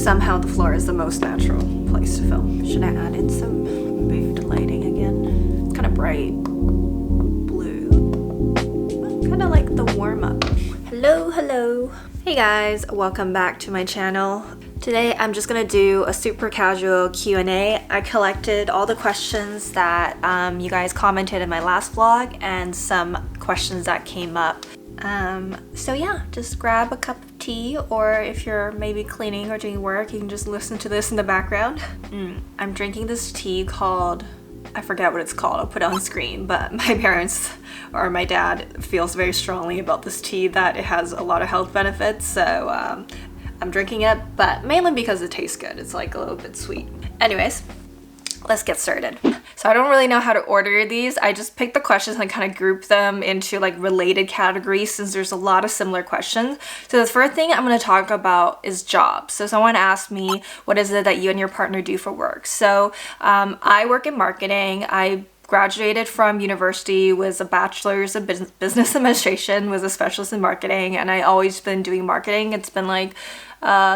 Somehow the floor is the most natural place to film. Should I add in some mood lighting again? It's kind of bright blue. Kind of like the warm-up. Hello. Hey guys, welcome back to my channel. Today I'm just gonna do a super casual Q&A. I collected all the questions that you guys commented in my last vlog and some questions that came up. So yeah, just grab a cup of tea, or if you're maybe cleaning or doing work, you can just listen to this in the background. I'm drinking this tea called, I forget what it's called, I'll put it on screen, but my parents or my dad feels very strongly about this tea that it has a lot of health benefits, so I'm drinking it, but mainly because it tastes good. It's like a little bit sweet. Anyways, let's get started. So I don't really know how to order these. I just picked the questions and kind of grouped them into like related categories since there's a lot of similar questions. So the first thing I'm going to talk about is jobs. So someone asked me, what is it that you and your partner do for work? So I work in marketing. I graduated from university with a bachelor's of business administration, was a specialist in marketing, and I always been doing marketing. It's been like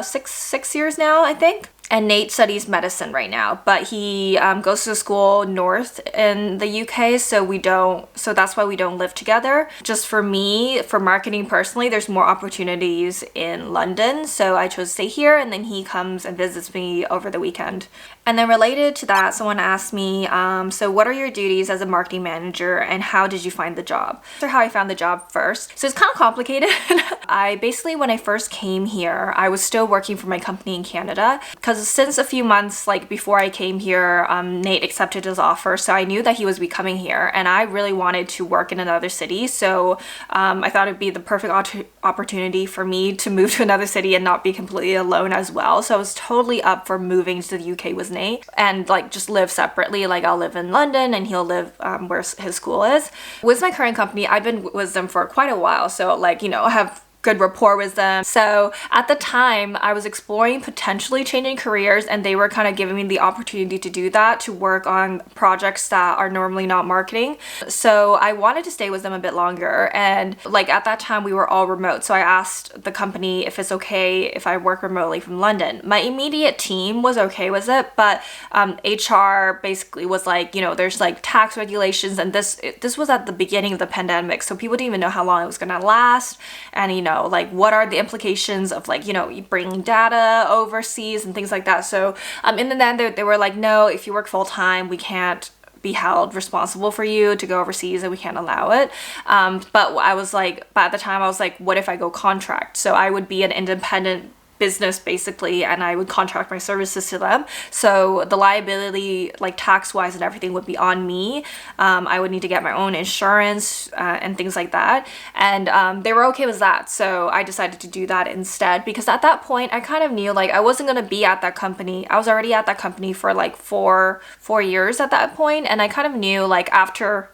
six years now, I think. And Nate studies medicine right now, but he goes to school north in the UK, so that's why we don't live together. Just for me, for marketing personally, there's more opportunities in London, so I chose to stay here, and then he comes and visits me over the weekend. And then related to that, someone asked me, so what are your duties as a marketing manager and how did you find the job? So how I found the job first. So it's kind of complicated. I basically, when I first came here, I was still working for my company in Canada, because since a few months like before I came here, Nate accepted his offer, so I knew that he was coming here, and I really wanted to work in another city, so I thought it'd be the perfect opportunity for me to move to another city and not be completely alone as well. So I was totally up for moving to the UK with Nate and like just live separately. Like I'll live in London and he'll live where his school is. With my current company, I've been with them for quite a while, so like, you know, I have good rapport with them. So at the time I was exploring potentially changing careers, and they were kind of giving me the opportunity to do that, to work on projects that are normally not marketing. So I wanted to stay with them a bit longer, and like at that time we were all remote, so I asked the company if it's okay if I work remotely from London. My immediate team was okay with it, but HR basically was like, you know, there's like tax regulations, and this was at the beginning of the pandemic, so people didn't even know how long it was gonna last, and you know, like what are the implications of like, you know, bringing data overseas and things like that. So in the end they were like, no, if you work full-time we can't be held responsible for you to go overseas, and we can't allow it. But at the time I was like, what if I go contract? So I would be an independent business basically, and I would contract my services to them, so the liability like tax wise and everything would be on me. I would need to get my own insurance and things like that, and they were okay with that, so I decided to do that instead, because at that point I kind of knew like I wasn't going to be at that company. I was already at that company for like four years at that point, and I kind of knew like after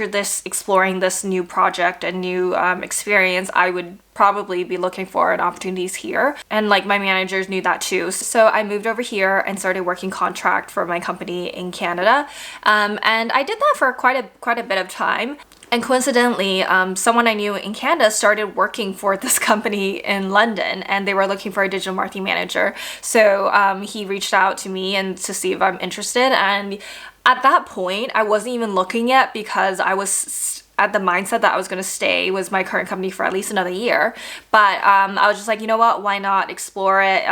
this, exploring this new project and new experience, I would probably be looking for opportunities here, and like my managers knew that too. So I moved over here and started working contract for my company in Canada, and I did that for quite a bit of time. And coincidentally, someone I knew in Canada started working for this company in London, and they were looking for a digital marketing manager. So he reached out to me and to see if I'm interested, and at that point I wasn't even looking yet, because I was at the mindset that I was going to stay with my current company for at least another year. But I was just like, you know what, why not explore it?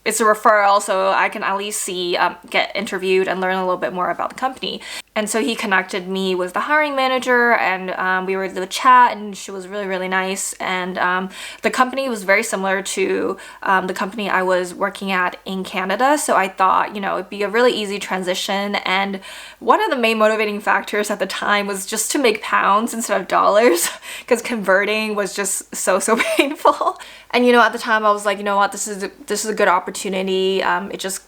It's a referral, so I can at least get interviewed and learn a little bit more about the company. And so he connected me with the hiring manager, and we were able to chat, and she was really, really nice. And the company was very similar to the company I was working at in Canada. So I thought, you know, it'd be a really easy transition. And one of the main motivating factors at the time was just to make pounds instead of dollars, because converting was just so painful. And you know, at the time I was like, you know what, this is a good opportunity. It just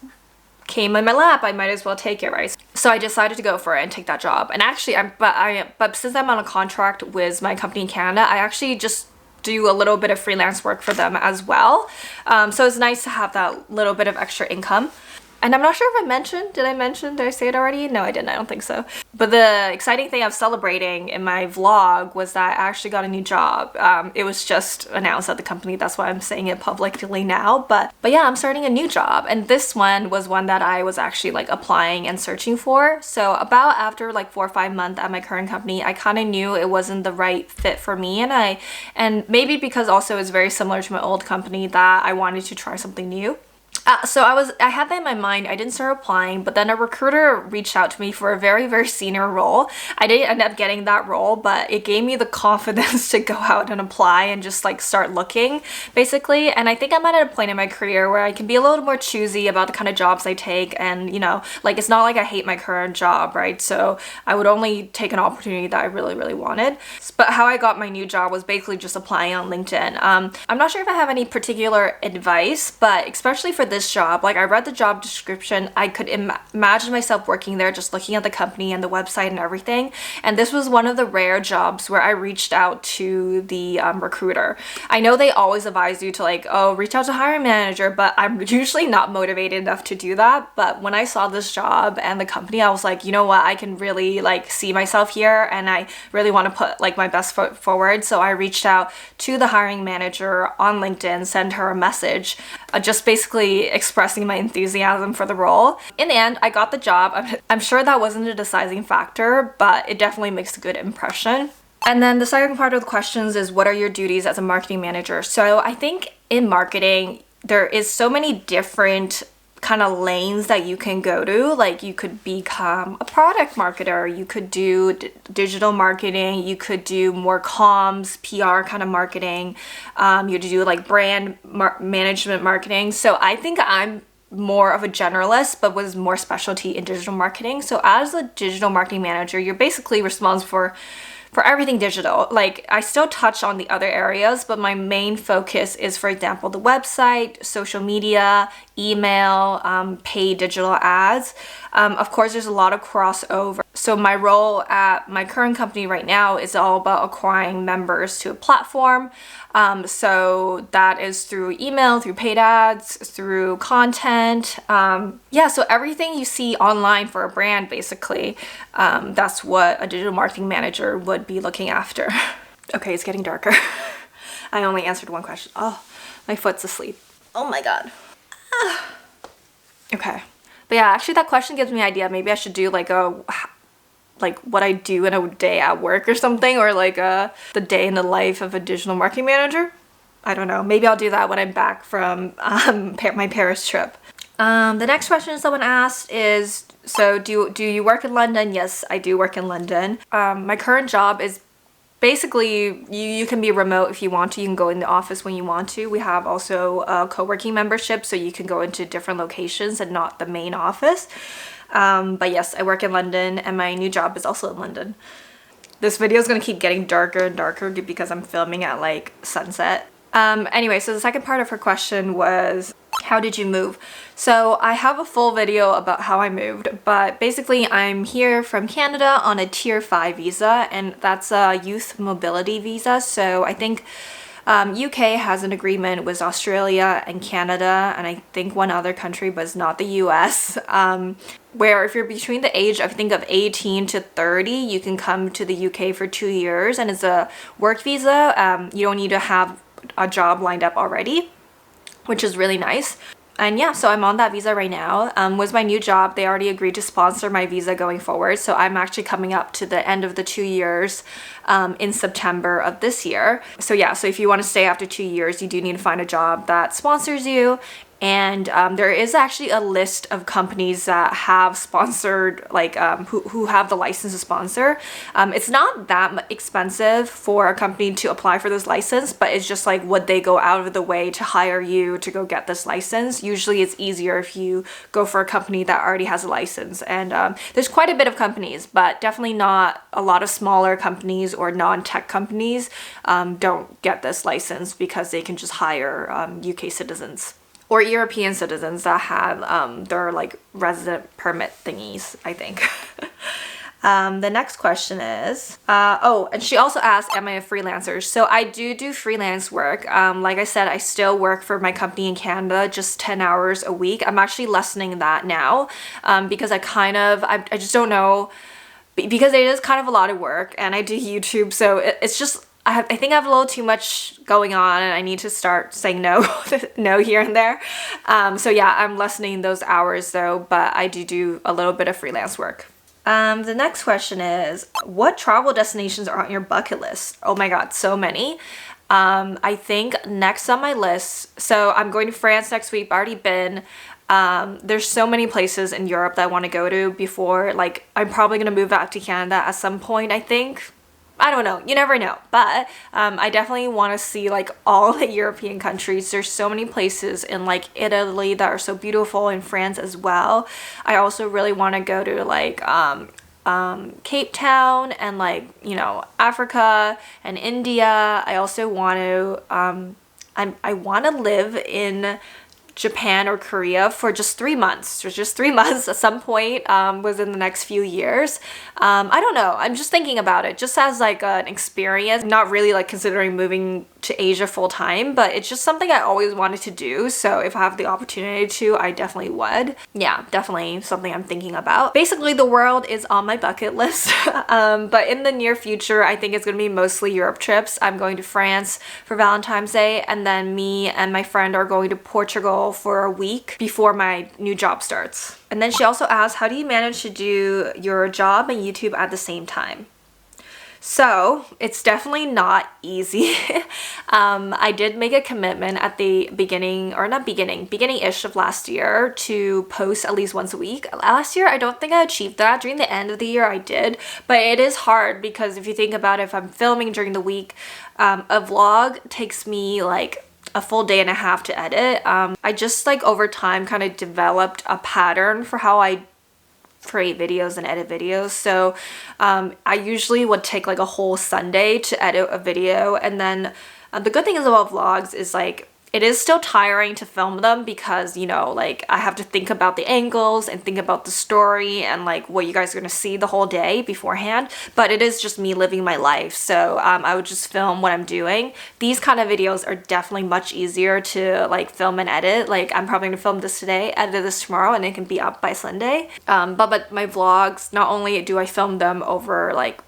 came in my lap, I might as well take it, right? So I decided to go for it and take that job. And actually, but since I'm on a contract with my company in Canada, I actually just do a little bit of freelance work for them as well. So it's nice to have that little bit of extra income. And I'm not sure if I mentioned, did I say it already? No, I didn't, I don't think so. But the exciting thing I was celebrating in my vlog was that I actually got a new job. It was just announced at the company, that's why I'm saying it publicly now. But yeah, I'm starting a new job, and this one was one that I was actually like applying and searching for. So about after like 4 or 5 months at my current company, I kind of knew it wasn't the right fit for me, and maybe because also it's very similar to my old company that I wanted to try something new. So I had that in my mind. I didn't start applying, but then a recruiter reached out to me for a very, very senior role. I didn't end up getting that role, but it gave me the confidence to go out and apply and just like start looking, basically. And I think I'm at a point in my career where I can be a little more choosy about the kind of jobs I take. And you know, like it's not like I hate my current job, right? So I would only take an opportunity that I really, really wanted. But how I got my new job was basically just applying on LinkedIn. I'm not sure if I have any particular advice, but especially for this job, like I read the job description, I could imagine myself working there, just looking at the company and the website and everything. And this was one of the rare jobs where I reached out to the recruiter. I know they always advise you to like, oh, reach out to hiring manager, but I'm usually not motivated enough to do that. But when I saw this job and the company, I was like, you know what, I can really like see myself here, and I really want to put like my best foot forward. So I reached out to the hiring manager on LinkedIn, sent her a message, just basically expressing my enthusiasm for the role. In the end, I got the job. I'm sure that wasn't a deciding factor, but it definitely makes a good impression. And then the second part of the questions is, what are your duties as a marketing manager? So I think in marketing, there is so many different kind of lanes that you can go to. Like you could become a product marketer, you could do digital marketing, you could do more comms, PR kind of marketing, you do like brand management marketing. So I think I'm more of a generalist, but was more specialty in digital marketing. So as a digital marketing manager, you're basically responsible for everything digital. Like I still touch on the other areas, but my main focus is, for example, the website, social media, email, paid digital ads. Of course, there's a lot of crossover. So my role at my current company right now is all about acquiring members to a platform. So that is through email, through paid ads, through content. Yeah, so everything you see online for a brand, basically, that's what a digital marketing manager would be looking after. Okay, it's getting darker. I only answered one question. Oh, my foot's asleep. Oh my God. Okay. But yeah, actually that question gives me an idea. Maybe I should do like what I do in a day at work or something, or like the day in the life of a digital marketing manager. I don't know. Maybe I'll do that when I'm back from my Paris trip. The next question someone asked is, so do you work in London? Yes, I do work in London. My current job is basically, you can be remote if you want to. You can go in the office when you want to. We have also a co-working membership, so you can go into different locations and not the main office. But yes, I work in London, and my new job is also in London. This video is going to keep getting darker and darker because I'm filming at like sunset. Anyway, so the second part of her question was, how did you move? So I have a full video about how I moved, but basically I'm here from Canada on a tier 5 visa, and that's a youth mobility visa. So I think UK has an agreement with Australia and Canada, and I think one other country, but it's not the US, where if you're between the age, I think, of 18 to 30, you can come to the UK for 2 years, and it's a work visa. You don't need to have a job lined up already, which is really nice. And yeah, so I'm on that visa right now. With my new job, they already agreed to sponsor my visa going forward. So I'm actually coming up to the end of the 2 years in September of this year. So yeah, so if you want to stay after 2 years, you do need to find a job that sponsors you. And there is actually a list of companies that have sponsored, like who have the license to sponsor. It's not that expensive for a company to apply for this license, but it's just like, would they go out of the way to hire you to go get this license? Usually it's easier if you go for a company that already has a license. And there's quite a bit of companies, but definitely not a lot of smaller companies or non-tech companies don't get this license because they can just hire UK citizens or European citizens that have their like resident permit thingies, I think. The next question is, oh, and she also asked, am I a freelancer? So I do freelance work. Like I said, I still work for my company in Canada, just 10 hours a week. I'm actually lessening that now because I just don't know, because it is kind of a lot of work, and I do YouTube, so it's just, I think I have a little too much going on, and I need to start saying no, no here and there. So yeah, I'm lessening those hours though, but I do a little bit of freelance work. The next question is, what travel destinations are on your bucket list? Oh my god, so many. I think next on my list, so I'm going to France next week. I've already been. There's so many places in Europe that I want to go to before, like, I'm probably going to move back to Canada at some point, I think. I don't know, you never know, but I definitely want to see like all the European countries. There's so many places in like Italy that are so beautiful, in France as well. I also really want to go to like Cape Town and like, you know, Africa and India. I also want to I want to live in Japan or Korea for just 3 months. For just 3 months at some point within the next few years. I don't know. I'm just thinking about it just as like an experience, not really like considering moving to Asia full time, but it's just something I always wanted to do. So if I have the opportunity to, I definitely would. Yeah, definitely something I'm thinking about. Basically, the world is on my bucket list. But in the near future, I think it's gonna be mostly Europe trips. I'm going to France for Valentine's Day, and then me and my friend are going to Portugal for a week before my new job starts. And then she also asked, how do you manage to do your job and YouTube at the same time? So it's definitely not easy. I did make a commitment at the beginning-ish of last year to post at least once a week. Last year, I don't think I achieved that. During the end of the year, I did. But it is hard because if you think about it, if I'm filming during the week, a vlog takes me like a full day and a half to edit. I just like over time kind of developed a pattern for how I create videos and edit videos. So I usually would take like a whole Sunday to edit a video, and then the good thing is about vlogs is like it is still tiring to film them because, you know, like I have to think about the angles and think about the story and like what you guys are gonna see the whole day beforehand, but it is just me living my life. So I would just film what I'm doing. These kind of videos are definitely much easier to like film and edit. Like I'm probably gonna film this today, edit this tomorrow, and it can be up by Sunday. But my vlogs, not only do I film them over like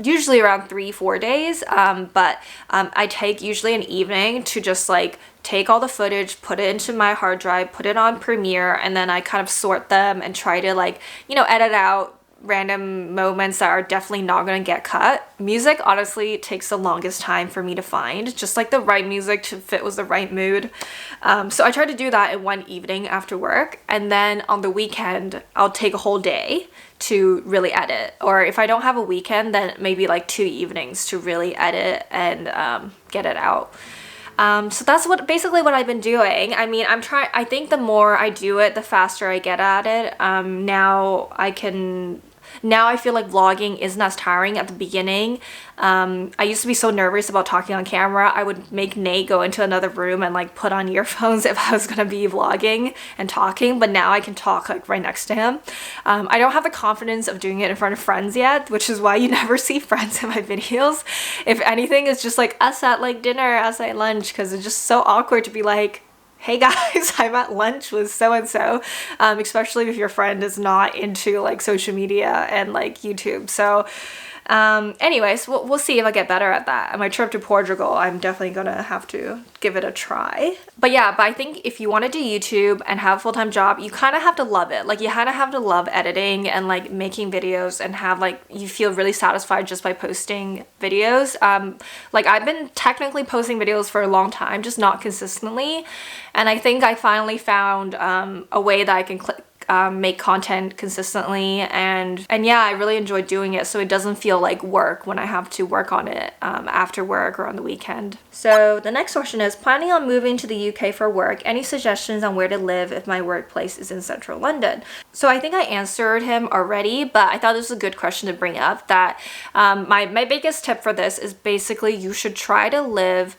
usually around 3-4 days, but I take usually an evening to just like take all the footage, put it into my hard drive, put it on Premiere, and then I kind of sort them and try to like, you know, edit out random moments that are definitely not gonna get cut. Music honestly takes the longest time for me to find, just like the right music to fit with the right mood. So I try to do that in one evening after work, and then on the weekend I'll take a whole day to really edit. Or if I don't have a weekend, then maybe like 2 evenings to really edit and get it out. So that's basically what I've been doing. I mean, I think the more I do it, the faster I get at it. Now I feel like vlogging isn't as tiring at the beginning. I used to be so nervous about talking on camera. I would make Nate go into another room and like put on earphones if I was gonna be vlogging and talking, but now I can talk like right next to him. I don't have the confidence of doing it in front of friends yet, which is why you never see friends in my videos. If anything, it's just like us at like dinner, us at lunch, because it's just so awkward to be like, hey guys, I'm at lunch with so-and-so, especially if your friend is not into like social media and like YouTube. So anyways, we'll see if I get better at that. On my trip to Portugal, I'm definitely gonna have to give it a try. But yeah, I think if you want to do YouTube and have a full-time job, you kind of have to love it. Like you kind of have to love editing and like making videos and have like, you feel really satisfied just by posting videos. Like I've been technically posting videos for a long time, just not consistently. And I think I finally found a way that I can make content consistently, and yeah, I really enjoy doing it, so it doesn't feel like work when I have to work on it after work or on the weekend. So the next question is, planning on moving to the UK for work, any suggestions on where to live if my workplace is in central London? So I think I answered him already, but I thought this was a good question to bring up, that my biggest tip for this is basically you should try to live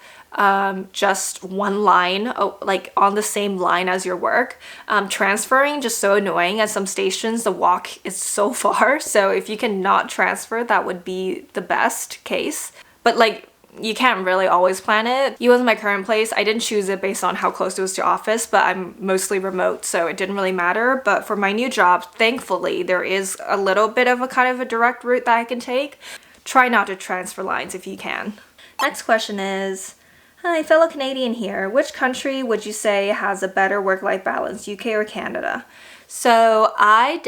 just one line, like on the same line as your work. Transferring just so annoying. At some stations the walk is so far, so if you can not transfer, that would be the best case. But like, you can't really always plan it. Even with my current place, I didn't choose it based on how close it was to office, but I'm mostly remote, so it didn't really matter. But for my new job, thankfully, there is a little bit of a kind of a direct route that I can take. Try not to transfer lines if you can. Next question is, hi, fellow Canadian here. Which country would you say has a better work-life balance, UK or Canada? So I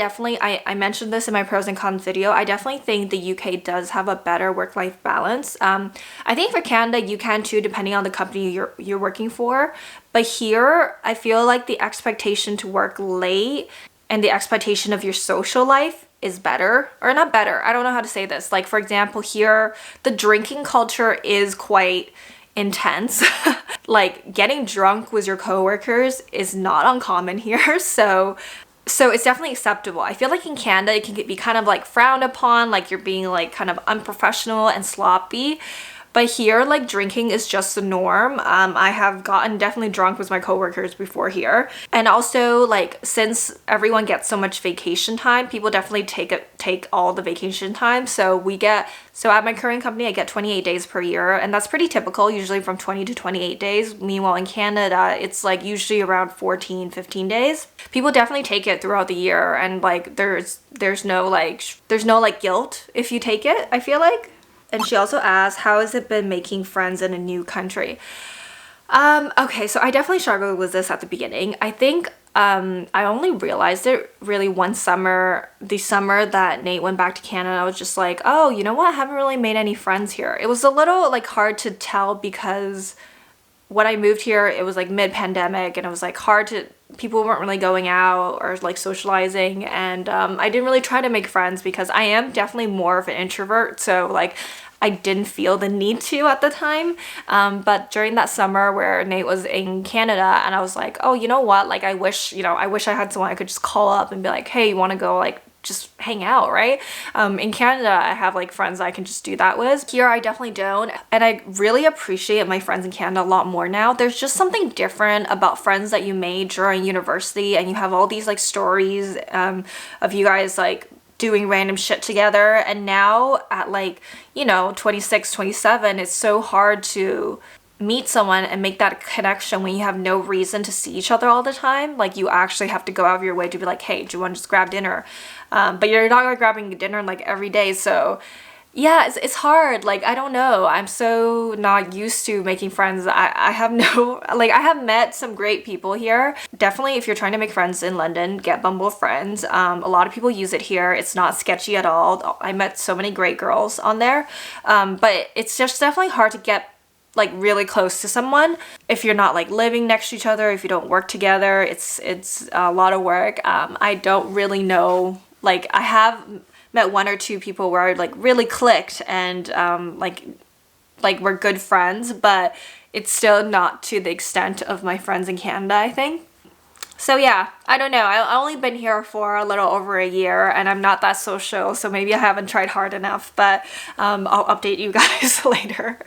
mentioned this in my pros and cons video. I definitely think the UK does have a better work-life balance. I think for Canada, you can too, depending on the company you're working for. But here, I feel like the expectation to work late and the expectation of your social life is better, or not better. I don't know how to say this. Like, for example, here, the drinking culture is quite intense. Like, getting drunk with your coworkers is not uncommon here. So it's definitely acceptable. I feel like in Canada, it can be kind of like frowned upon, like you're being like kind of unprofessional and sloppy. But here, like, drinking is just the norm. I have gotten definitely drunk with my coworkers before here. And also, like, since everyone gets so much vacation time, people definitely take all the vacation time. So at my current company, I get 28 days per year, and that's pretty typical, usually from 20 to 28 days. Meanwhile, in Canada, it's like usually around 14, 15 days. People definitely take it throughout the year, and like there's no guilt if you take it, I feel like. And she also asked, how has it been making friends in a new country? Okay, so I definitely struggled with this at the beginning. I think I only realized it really one summer, the summer that Nate went back to Canada. I was just like, oh, you know what? I haven't really made any friends here. It was a little like hard to tell because when I moved here, it was like mid-pandemic, and it was like people weren't really going out or like socializing, and I didn't really try to make friends because I am definitely more of an introvert, so like I didn't feel the need to at the time. But during that summer where Nate was in Canada, and I was like, oh, you know what? Like, I wish I had someone I could just call up and be like, hey, you want to go like just hang out, right? In Canada, I have like friends I can just do that with. Here, I definitely don't. And I really appreciate my friends in Canada a lot more now. There's just something different about friends that you made during university, and you have all these like stories of you guys like doing random shit together. And now at like, 26, 27, it's so hard to meet someone and make that connection when you have no reason to see each other all the time. Like, you actually have to go out of your way to be like, hey, do you want to just grab dinner? But you're not like grabbing dinner like every day. So yeah, it's hard. Like, I don't know. I'm so not used to making friends. I have I have met some great people here. Definitely, if you're trying to make friends in London, get Bumble Friends. A lot of people use it here. It's not sketchy at all. I met so many great girls on there. But it's just definitely hard to get like really close to someone if you're not like living next to each other, if you don't work together. It's a lot of work. I don't really know. Like, I have met one or two people where I like really clicked and like we're good friends, but it's still not to the extent of my friends in Canada, I think. So yeah, I don't know. I've only been here for a little over a year, and I'm not that social, so maybe I haven't tried hard enough, but I'll update you guys later.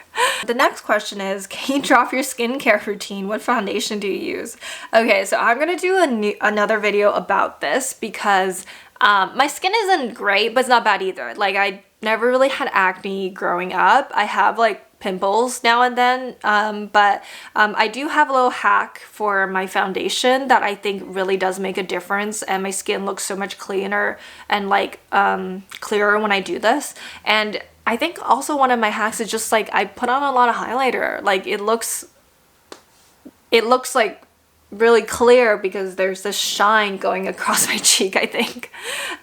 The next question is, can you drop your skincare routine? What foundation do you use? Okay, so I'm gonna do another video about this because my skin isn't great, but it's not bad either. Like, I never really had acne growing up. I have like pimples now and then, but I do have a little hack for my foundation that I think really does make a difference, and my skin looks so much cleaner and like clearer when I do this. And I think also one of my hacks is just like I put on a lot of highlighter. Like, it looks like really clear because there's this shine going across my cheek, I think.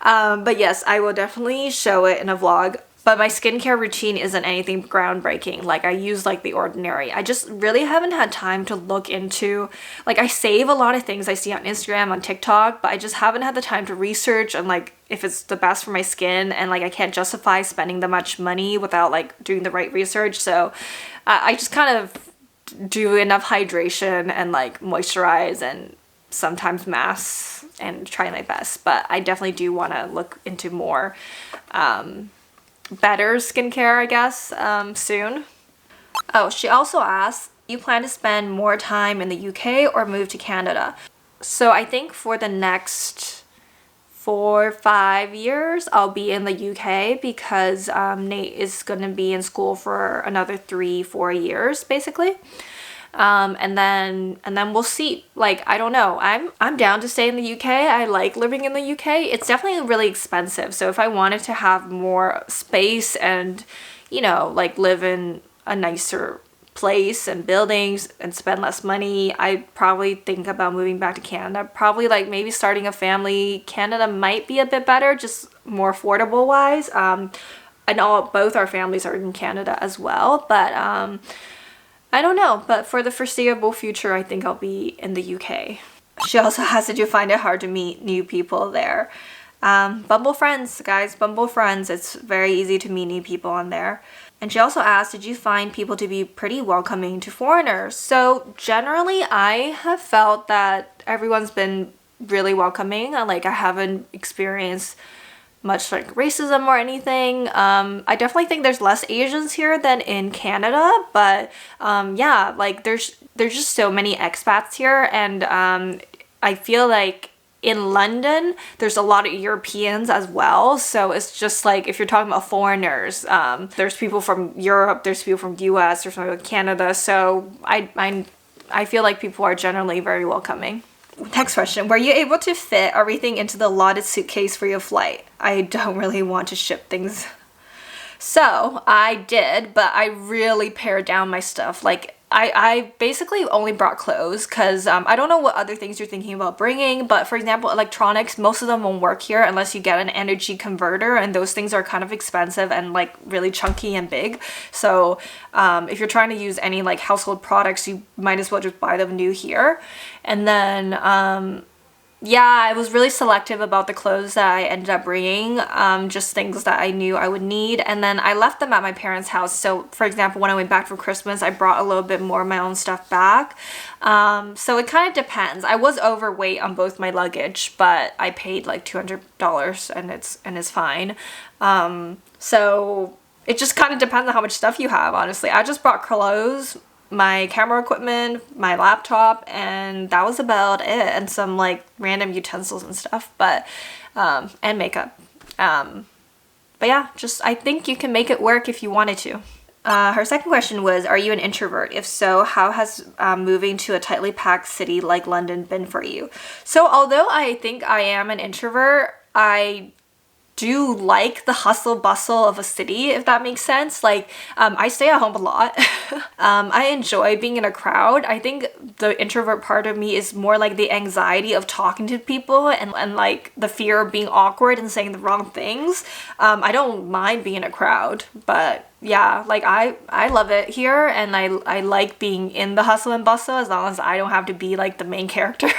But yes, I will definitely show it in a vlog. But my skincare routine isn't anything groundbreaking. Like, I use like the ordinary. I just really haven't had time to look into, like, I save a lot of things I see on Instagram, on TikTok, but I just haven't had the time to research and like if it's the best for my skin, and like I can't justify spending that much money without like doing the right research. So I just kind of do enough hydration and like moisturize and sometimes masks and try my best. But I definitely do want to look into more better skincare, I guess, soon. Oh, she also asked, you plan to spend more time in the UK or move to Canada? So I think for the next 4-5 years, I'll be in the UK because Nate is gonna be in school for another 3-4 years, basically. And then we'll see. Like, I don't know. I'm down to stay in the UK. I like living in the UK. It's definitely really expensive. So if I wanted to have more space and, you know, like live in a nicer place and buildings and spend less money, I probably think about moving back to Canada. Probably like maybe starting a family. Canada might be a bit better, just more affordable wise. And both our families are in Canada as well, but I don't know. But for the foreseeable future, I think I'll be in the UK. She also has to find it hard to meet new people there. Bumble friends, guys, Bumble friends. It's very easy to meet new people on there. And she also asked, did you find people to be pretty welcoming to foreigners? So generally, I have felt that everyone's been really welcoming. Like, I haven't experienced much like racism or anything. I definitely think there's less Asians here than in Canada, but yeah, like there's just so many expats here, and I feel like in London, there's a lot of Europeans as well. So it's just like, if you're talking about foreigners, there's people from Europe, there's people from US, there's people from Canada. So I feel like people are generally very welcoming. Next question. Were you able to fit everything into the allotted suitcase for your flight? I don't really want to ship things. So I did, but I really pared down my stuff. Like, I basically only brought clothes because I don't know what other things you're thinking about bringing, but for example, electronics, most of them won't work here unless you get an energy converter, and those things are kind of expensive and like really chunky and big. So if you're trying to use any like household products, you might as well just buy them new here. And then yeah, I was really selective about the clothes that I ended up bringing, just things that I knew I would need. And then I left them at my parents' house. So for example, when I went back for Christmas, I brought a little bit more of my own stuff back. So it kind of depends. I was overweight on both my luggage, but I paid like $200 and it's fine. So it just kind of depends on how much stuff you have, honestly. I just brought clothes, my camera equipment, my laptop, and that was about it, and some like random utensils and stuff, but and makeup. But yeah, just I think you can make it work if you wanted to. Her second question was, are you an introvert? If so, how has moving to a tightly packed city like London been for you? So although I think I am an introvert, I do like the hustle bustle of a city, if that makes sense. Like, I stay at home a lot. I enjoy being in a crowd. I think the introvert part of me is more like the anxiety of talking to people and like the fear of being awkward and saying the wrong things. I don't mind being in a crowd, but yeah, like I love it here, and I like being in the hustle and bustle as long as I don't have to be like the main character.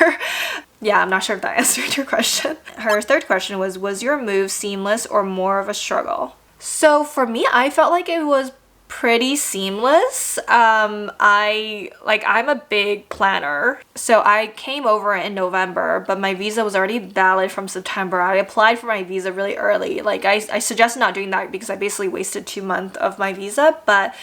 Yeah, I'm not sure if that answered your question. Her third question was your move seamless or more of a struggle? So for me, I felt like it was pretty seamless. I'm a big planner, so I came over in November, but my visa was already valid from September. I applied for my visa really early. Like, I suggest not doing that because I basically wasted 2 months of my visa, but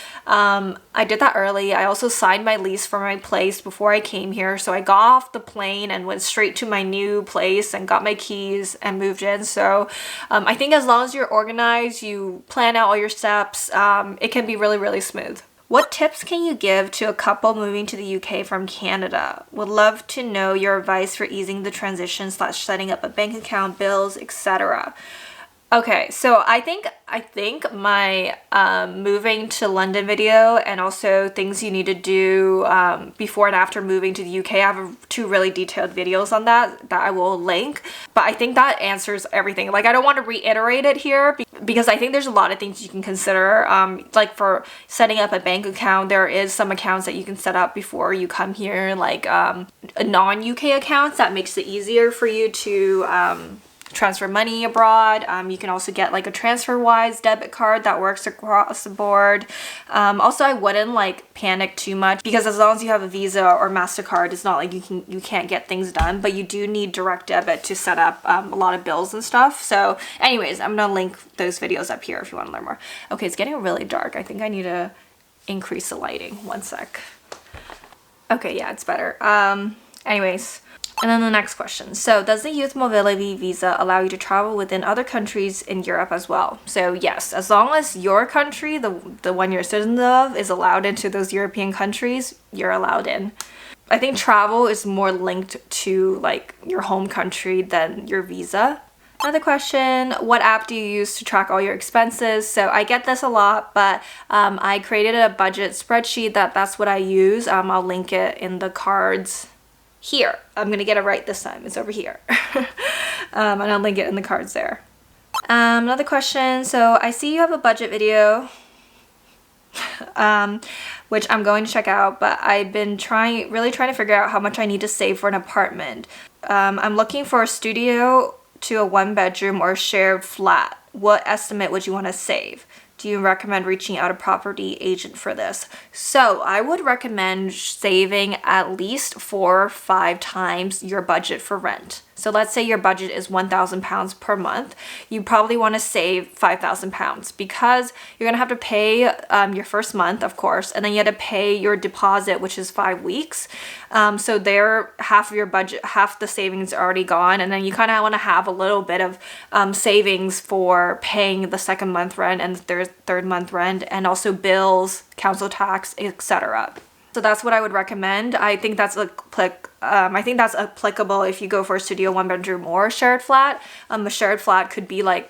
I did that early. I also signed my lease for my place before I came here, so I got off the plane and went straight to my new place and got my keys and moved in. So I think as long as you're organized, you plan out all your steps, it can be really, really smooth. What tips can you give to a couple moving to the UK from Canada? Would love to know your advice for easing the transition / setting up a bank account, bills, etc. Okay, so I think my moving to London video and also things you need to do before and after moving to the UK, I have 2 really detailed videos on that I will link. But I think that answers everything. Like, I don't want to reiterate it here because I think there's a lot of things you can consider. Like for setting up a bank account, there is some accounts that you can set up before you come here, like non-UK accounts that makes it easier for you to transfer money abroad. You can also get like a TransferWise debit card that works across the board. Also, I wouldn't like panic too much because as long as you have a Visa or MasterCard, it's not like you can't get things done, but you do need direct debit to set up a lot of bills and stuff. So anyways, I'm gonna link those videos up here if you want to learn more. Okay, it's getting really dark. I think I need to increase the lighting. One sec. Okay, yeah, it's better. Anyways, and then the next question. So does the youth mobility visa allow you to travel within other countries in Europe as well? So yes, as long as your country, the one you're a citizen of, is allowed into those European countries, you're allowed in. I think travel is more linked to like your home country than your visa. Another question, what app do you use to track all your expenses? So I get this a lot, but I created a budget spreadsheet that's what I use. I'll link it in the cards here. I'm gonna get it right this time. It's over here. And I'll link it in the cards there. Another question, so I see you have a budget video, which I'm going to check out, but I've been really trying to figure out how much I need to save for an apartment. I'm looking for a studio to a 1-bedroom or shared flat. What estimate would you want to save? Do you recommend reaching out a property agent for this? So I would recommend saving at least 4 or 5 times your budget for rent. So let's say your budget is £1,000 per month. You probably want to save £5,000 because you're going to have to pay your first month, of course, and then you have to pay your deposit, which is 5 weeks. So there, half of your budget, half the savings are already gone, and then you kind of want to have a little bit of savings for paying the second month rent and the third month rent, and also bills, council tax, etc. So that's what I would recommend. I think that's applicable if you go for a studio, 1-bedroom, or a shared flat. A shared flat could be like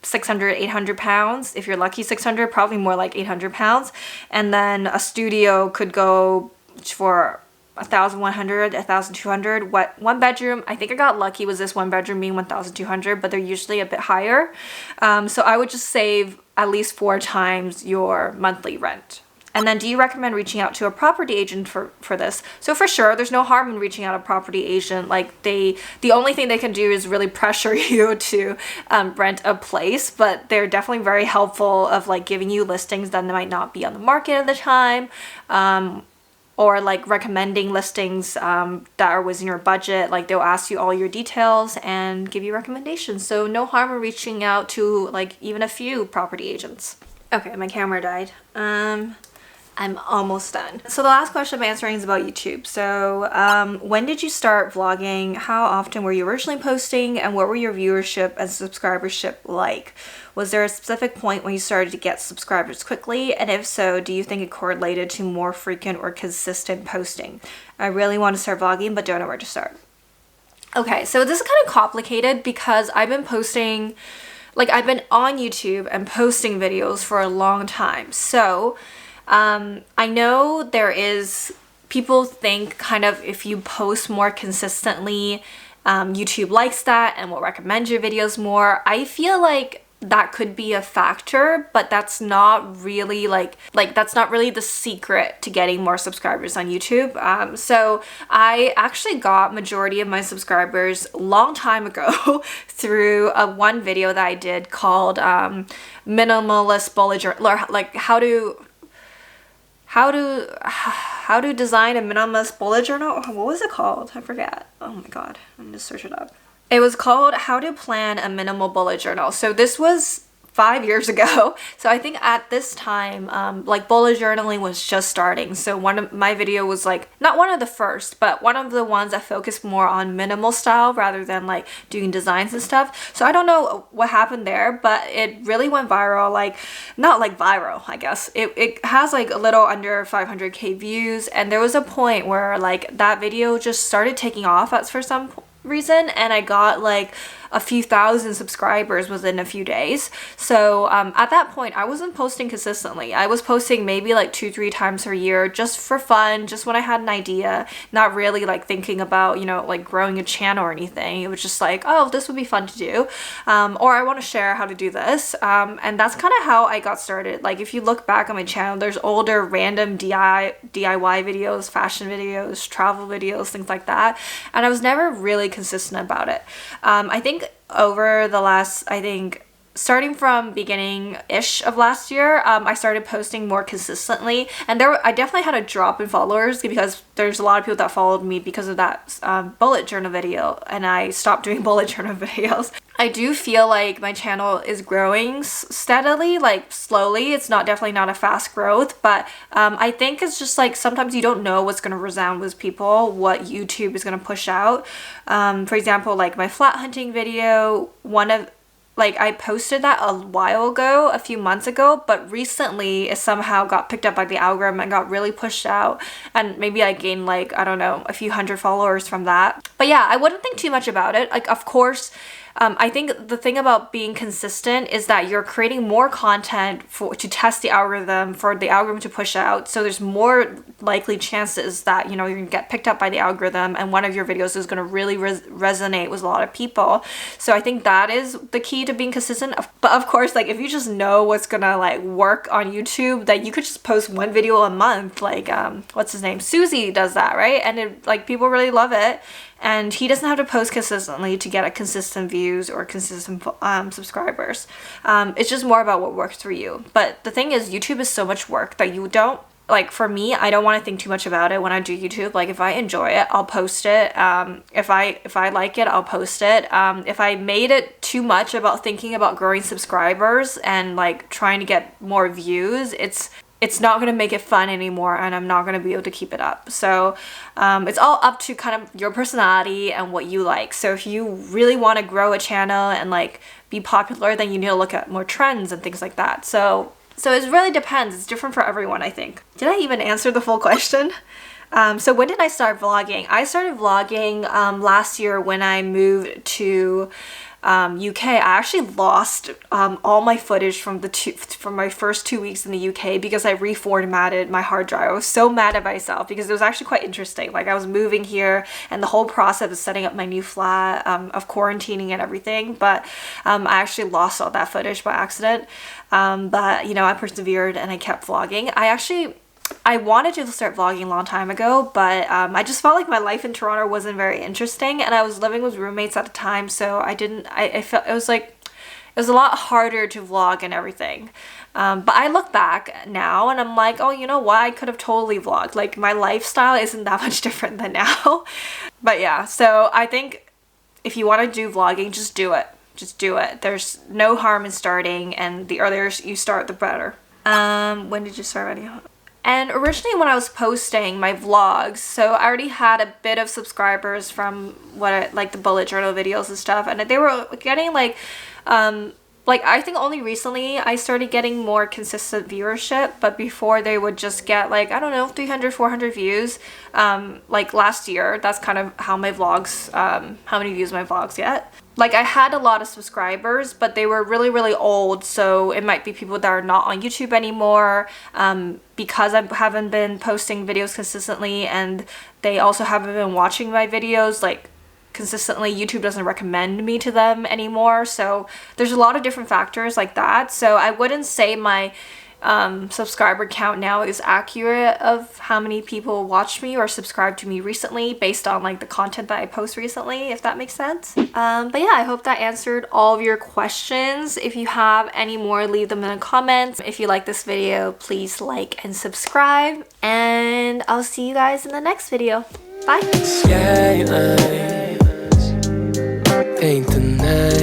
£600-800. If you're lucky, 600, probably more like £800. And then a studio could go for 1,100, 1,200. 1-bedroom, I think I got lucky was this 1-bedroom being 1,200, but they're usually a bit higher. So I would just save at least 4 times your monthly rent. And then do you recommend reaching out to a property agent for this? So for sure, there's no harm in reaching out to a property agent. Like the only thing they can do is really pressure you to rent a place, but they're definitely very helpful of like giving you listings that might not be on the market at the time, or like recommending listings that are within your budget. Like they'll ask you all your details and give you recommendations. So no harm in reaching out to like even a few property agents. Okay, my camera died. I'm almost done. So the last question I'm answering is about YouTube. So when did you start vlogging? How often were you originally posting? And what were your viewership and subscribership like? Was there a specific point when you started to get subscribers quickly? And if so, do you think it correlated to more frequent or consistent posting? I really want to start vlogging, but don't know where to start. Okay, so this is kind of complicated because I've been posting, like I've been on YouTube and posting videos for a long time. So I know people think kind of if you post more consistently, YouTube likes that and will recommend your videos more. I feel like that could be a factor, but that's not really that's not really the secret to getting more subscribers on YouTube. So I actually got majority of my subscribers a long time ago through one video that I did called minimalist bullet journal, or like how to design a minimalist bullet journal. What was it called? I forget. Oh my god, I'm gonna search it up. It was called How to Plan a Minimal Bullet Journal. So this was 5 years ago. So I think at this time, like bullet journaling was just starting. So one of my video was like, not one of the first, but one of the ones that focused more on minimal style rather than like doing designs and stuff. So I don't know what happened there, but it really went viral. Like, not like viral, I guess. It has like a little under 500k views. And there was a point where like that video just started taking off for some reason, and I got like a few thousand subscribers within a few days. So at that point I wasn't posting consistently. I was posting maybe like 2-3 times per year just for fun, just when I had an idea, not really like thinking about, you know, like growing a channel or anything. It was just like, oh, this would be fun to do, or I want to share how to do this, and that's kind of how I got started. Like if you look back on my channel, there's older random DIY videos, fashion videos, travel videos, things like that, and I was never really consistent about it. I think over the last, starting from beginning-ish of last year, I started posting more consistently, and I definitely had a drop in followers because there's a lot of people that followed me because of that bullet journal video, and I stopped doing bullet journal videos. I do feel like my channel is growing steadily, like slowly. It's definitely not a fast growth, but I think it's just like sometimes you don't know what's going to resound with people, what YouTube is going to push out. For example, like my flat hunting video, I posted that a while ago, a few months ago, but recently it somehow got picked up by the algorithm and got really pushed out, and maybe I gained like, I don't know, a few hundred followers from that. But yeah, I wouldn't think too much about it. Like, of course, I think the thing about being consistent is that you're creating more content to test the algorithm, for the algorithm to push out. So there's more likely chances that, you know, you're gonna get picked up by the algorithm and one of your videos is gonna really resonate with a lot of people. So I think that is the key to being consistent. But of course, like if you just know what's gonna like work on YouTube, that you could just post one video a month. Like what's his name? Susie does that, right? And it, like people really love it. And he doesn't have to post consistently to get a consistent views or consistent subscribers. It's just more about what works for you. But the thing is, YouTube is so much work that you don't, like for me, I don't want to think too much about it when I do YouTube. Like if I enjoy it, I'll post it. If I like it, I'll post it. If I made it too much about thinking about growing subscribers and like trying to get more views, it's not going to make it fun anymore, and I'm not going to be able to keep it up. So it's all up to kind of your personality and what you like. So if you really want to grow a channel and like be popular, then you need to look at more trends and things like that. So it really depends. It's different for everyone, I think. Did I even answer the full question? So when did I start vlogging? I started vlogging last year when I moved to UK. I actually lost all my footage from my first 2 weeks in the UK because I reformatted my hard drive. I was so mad at myself because it was actually quite interesting. Like I was moving here and the whole process of setting up my new flat, of quarantining and everything, but I actually lost all that footage by accident. But you know, I persevered and I kept vlogging. I wanted to start vlogging a long time ago, but I just felt like my life in Toronto wasn't very interesting, and I was living with roommates at the time, so I felt it was a lot harder to vlog and everything. But I look back now and I'm like, oh, you know what? I could have totally vlogged. Like my lifestyle isn't that much different than now. But yeah, so I think if you want to do vlogging, just do it. Just do it. There's no harm in starting, and the earlier you start, the better. When did you start anyhow? And originally when I was posting my vlogs, so I already had a bit of subscribers from like the bullet journal videos and stuff, and they were getting like I think only recently I started getting more consistent viewership, but before they would just get like, I don't know, 300, 400 views. Like last year, that's kind of how my vlogs, how many views my vlogs get. Like I had a lot of subscribers, but they were really, really old. So it might be people that are not on YouTube anymore, because I haven't been posting videos consistently, and they also haven't been watching my videos like consistently. YouTube doesn't recommend me to them anymore. So there's a lot of different factors like that. So I wouldn't say my subscriber count now is accurate of how many people watched me or subscribed to me recently based on like the content that I post recently, if that makes sense. But yeah, I hope that answered all of your questions. If you have any more, leave them in the comments. If you like this video, please like and subscribe, and I'll see you guys in the next video. Bye. Paint the night.